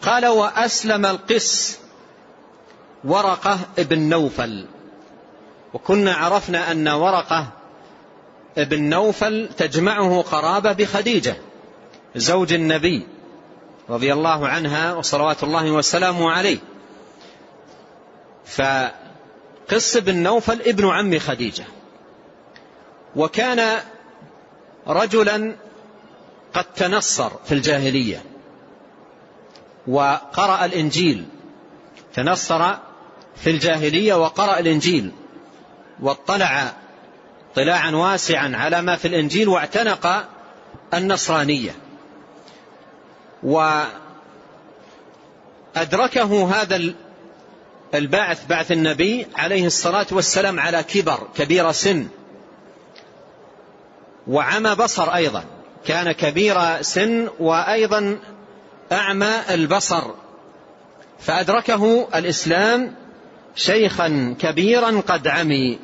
قال: وأسلم القس ورقة ابن نوفل. وكنا عرفنا أن ورقة ابن نوفل تجمعه قرابة بخديجة زوج النبي رضي الله عنها وصلوات الله وسلامه عليه. فقس بن نوفل ابن عم خديجة، وكان رجلا قد تنصر في الجاهلية وقرأ الإنجيل، تنصر في الجاهلية وقرأ الإنجيل واطلع اطلاعا واسعا على ما في الإنجيل واعتنق النصرانية. وأدركه هذا البعث، بعث النبي عليه الصلاة والسلام، على كبير سن وعمى بصر أيضا، كان كبير سن وأيضا أعمى البصر. فأدركه الإسلام شيخا كبيرا قد عمي.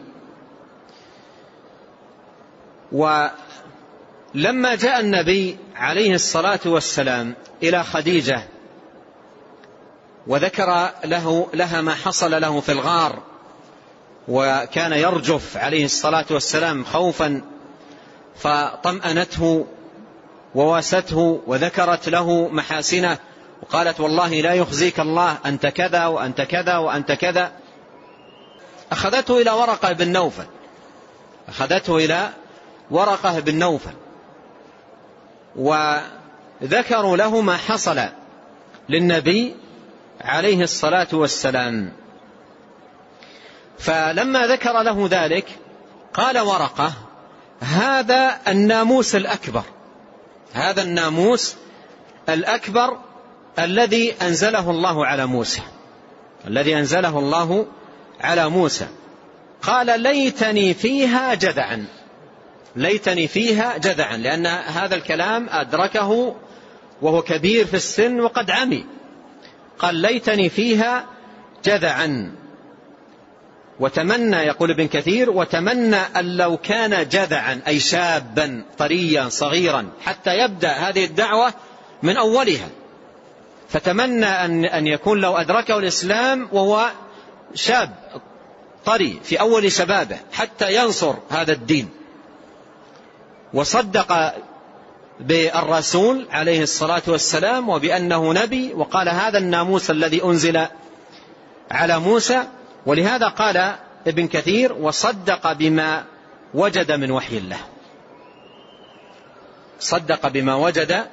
ولما جاء النبي عليه الصلاة والسلام إلى خديجة وذكر لها ما حصل له في الغار، وكان يرجف عليه الصلاة والسلام خوفا، فطمأنته وواسته وذكرت له محاسنه وقالت: والله لا يخزيك الله، أنت كذا وأنت كذا وأنت كذا. أخذته إلى ورقة بن نوفل وذكروا له ما حصل للنبي عليه الصلاة والسلام. فلما ذكر له ذلك قال ورقة: هذا الناموس الأكبر، هذا الناموس الأكبر الذي أنزله الله على موسى، قال: ليتني فيها جذعا، لأن هذا الكلام أدركه وهو كبير في السن وقد عمي. قال: ليتني فيها جذعا. وتمنى، يقول ابن كثير: وتمنى أن لو كان جذعا أي شابا طريا صغيرا حتى يبدأ هذه الدعوة من أولها. فتمنى أن يكون لو أدركه الإسلام وهو شاب طري في أول شبابه حتى ينصر هذا الدين. وصدق بالرسول عليه الصلاة والسلام وبأنه نبي، وقال: هذا الناموس الذي أنزل على موسى. ولهذا قال ابن كثير: وصدق بما وجد من وحي الله، صدق بما وجد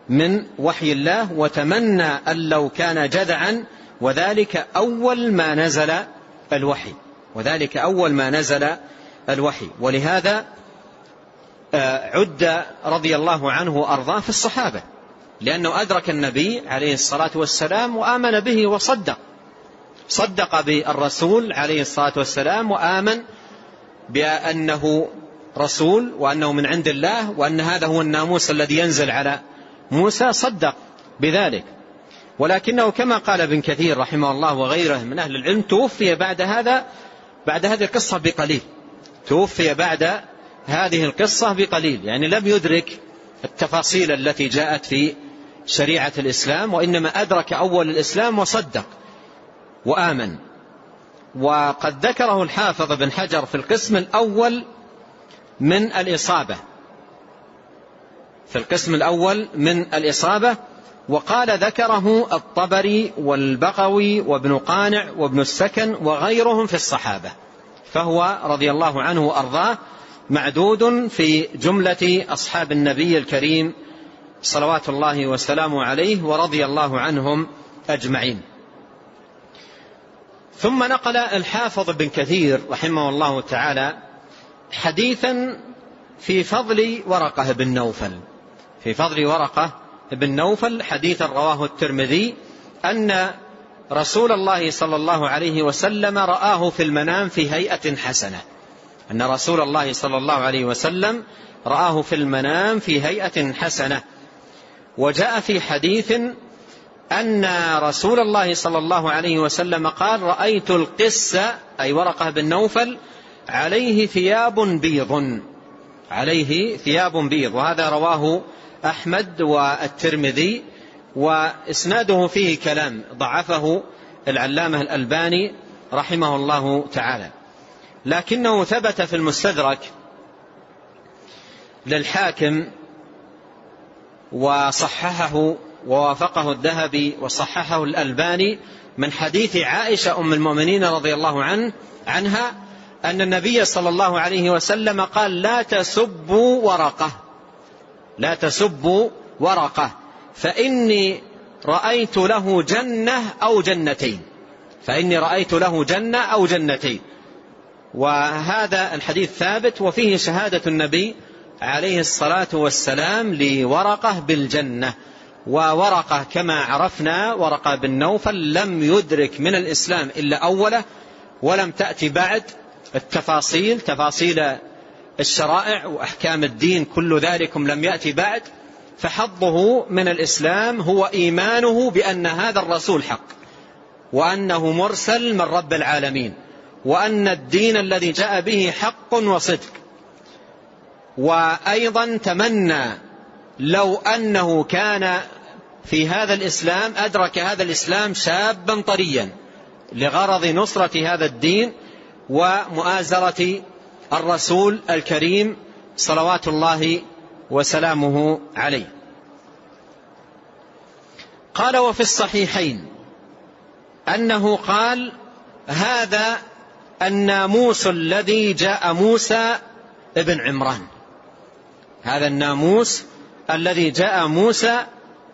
من وحي الله. وتمنى أن لو كان جذعا، وذلك أول ما نزل الوحي. ولهذا عد رضي الله عنه وأرضاه في الصحابة، لأنه أدرك النبي عليه الصلاة والسلام وآمن به صدق بالرسول عليه الصلاة والسلام وآمن بأنه رسول وأنه من عند الله وأن هذا هو الناموس الذي ينزل على موسى، صدق بذلك. ولكنه كما قال ابن كثير رحمه الله وغيره من أهل العلم توفي بعد هذه القصة بقليل، توفي بعد هذه القصة بقليل، يعني لم يدرك التفاصيل التي جاءت في شريعة الإسلام، وإنما أدرك أول الإسلام وصدق وآمن. وقد ذكره الحافظ بن حجر في القسم الأول من الإصابة، وقال: ذكره الطبري والبغوي وابن قانع وابن السكن وغيرهم في الصحابة، فهو رضي الله عنه وأرضاه معدود في جملة أصحاب النبي الكريم صلوات الله وسلامه عليه ورضي الله عنهم أجمعين. ثم نقل الحافظ بن كثير رحمه الله تعالى حديثا في فضل ورقة بن نوفل، حديثا رواه الترمذي أن رسول الله صلى الله عليه وسلم رآه في المنام في هيئة حسنة، أن رسول الله صلى الله عليه وسلم رآه في المنام في هيئة حسنة. وجاء في حديث أن رسول الله صلى الله عليه وسلم قال: رأيت القس أي ورقة بن نوفل عليه ثياب بيض، وهذا رواه أحمد والترمذي وإسناده فيه كلام، ضعفه العلامة الألباني رحمه الله تعالى، لكنه ثبت في المستدرك للحاكم وصححه ووافقه الذهبي وصححه الألباني من حديث عائشة أم المؤمنين رضي الله عنها أن النبي صلى الله عليه وسلم قال: لا تسبوا ورقة فإني رأيت له جنة أو جنتين. وهذا الحديث ثابت، وفيه شهادة النبي عليه الصلاة والسلام لورقة بالجنة. وورقة كما عرفنا ورقة بن نوفل لم يدرك من الإسلام إلا أوله، ولم تأتي بعد تفاصيل الشرائع وأحكام الدين، كل ذلكم لم يأتي بعد. فحظه من الإسلام هو إيمانه بأن هذا الرسول حق، وأنه مرسل من رب العالمين، وأن الدين الذي جاء به حق وصدق. وأيضا تمنى لو أنه كان في هذا الإسلام أدرك هذا الإسلام شابا طريا لغرض نصرة هذا الدين ومؤازرة الرسول الكريم صلوات الله وسلامه عليه. قال: وفي الصحيحين أنه قال: هذا الناموس الذي جاء موسى ابن عمران. هذا الناموس الذي جاء موسى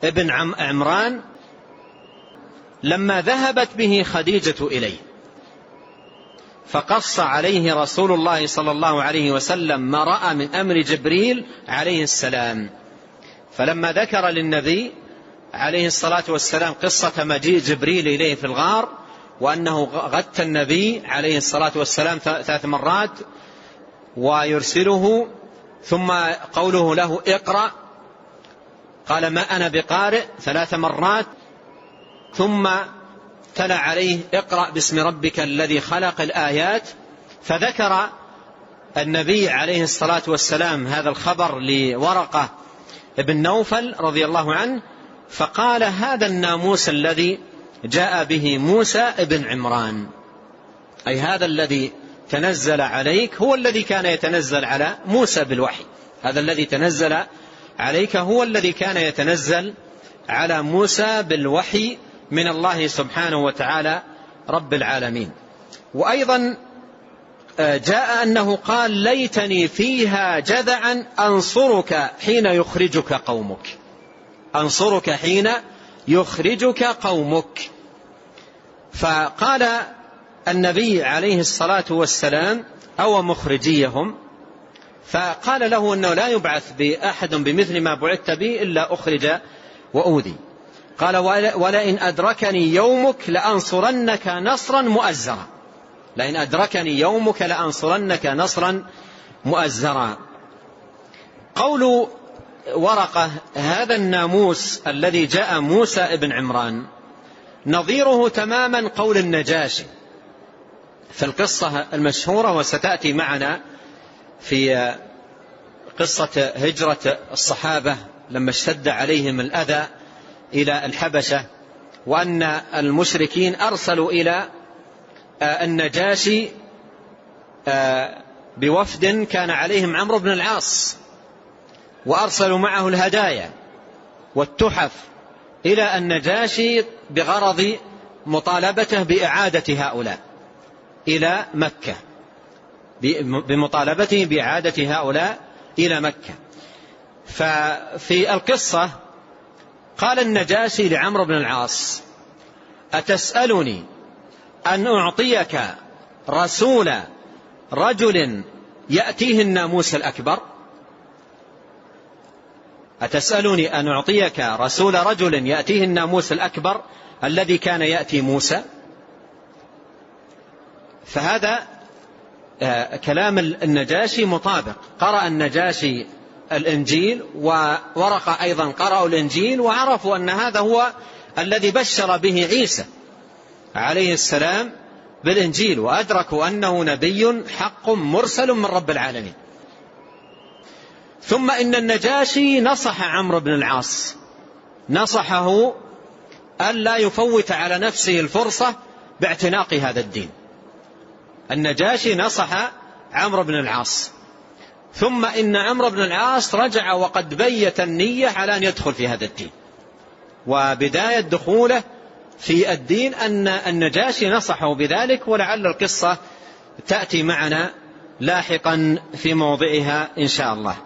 ابن عمران لما ذهبت به خديجة إليه، فقص عليه رسول الله صلى الله عليه وسلم ما رأى من أمر جبريل عليه السلام. فلما ذكر للنبي عليه الصلاة والسلام قصة مجيء جبريل إليه في الغار، وأنه غت النبي عليه الصلاة والسلام 3 مرات ويرسله، ثم قوله له: اقرأ، قال: ما أنا بقارئ 3 مرات، ثم تلا عليه: اقرأ باسم ربك الذي خلق الآيات. فذكر النبي عليه الصلاة والسلام هذا الخبر لورقة ابن نوفل رضي الله عنه، فقال: هذا الناموس الذي جاء به موسى ابن عمران، أي هذا الذي تنزل عليك هو الذي كان يتنزل على موسى بالوحي. هذا الذي تنزل عليك هو الذي كان يتنزل على موسى بالوحي من الله سبحانه وتعالى رب العالمين. وأيضا جاء أنه قال: ليتني فيها جذعا أنصرك حين يخرجك قومك. فقال النبي عليه الصلاة والسلام: أو مخرجيهم؟ فقال له أنه لا يبعث بأحد بمثل ما بعثت به إلا أخرج وأوذي. قال: ولئن أدركني يومك لأنصرنك نصرا مؤزرا. لئن أدركني يومك لأنصرنك نصرا مؤزرا. قول ورقة: هذا الناموس الذي جاء موسى ابن عمران، نظيره تماما قول النجاشي في القصة المشهورة، وستأتي معنا في قصة هجرة الصحابة لما اشتد عليهم الأذى إلى الحبشة، وأن المشركين أرسلوا إلى النجاشي بوفد كان عليهم عمرو بن العاص، وأرسلوا معه الهدايا والتحف إلى النجاشي بغرض مطالبته بإعادة هؤلاء إلى مكة، بمطالبته بإعادة هؤلاء إلى مكة. ففي القصة قال النجاشي لعمرو بن العاص: أتسألني أن أعطيك رسول رجل يأتيه الناموس الأكبر؟ أتسألني أن أعطيك رسول رجل يأتيه الناموس الأكبر الذي كان يأتي موسى؟ فهذا كلام النجاشي مطابق. قرأ النجاشي الإنجيل، وورقة أيضا قرأوا الإنجيل، وعرفوا أن هذا هو الذي بشر به عيسى عليه السلام بالإنجيل، وأدركوا أنه نبي حق مرسل من رب العالمين. ثم إن النجاشي نصح عمرو بن العاص نصحه ألا يفوت على نفسه الفرصة باعتناق هذا الدين. النجاشي نصح عمرو بن العاص، ثم إن عمرو بن العاص رجع وقد بيت النية على أن يدخل في هذا الدين، وبداية دخوله في الدين أن النجاشي نصحه بذلك، ولعل القصة تأتي معنا لاحقا في موضعها إن شاء الله.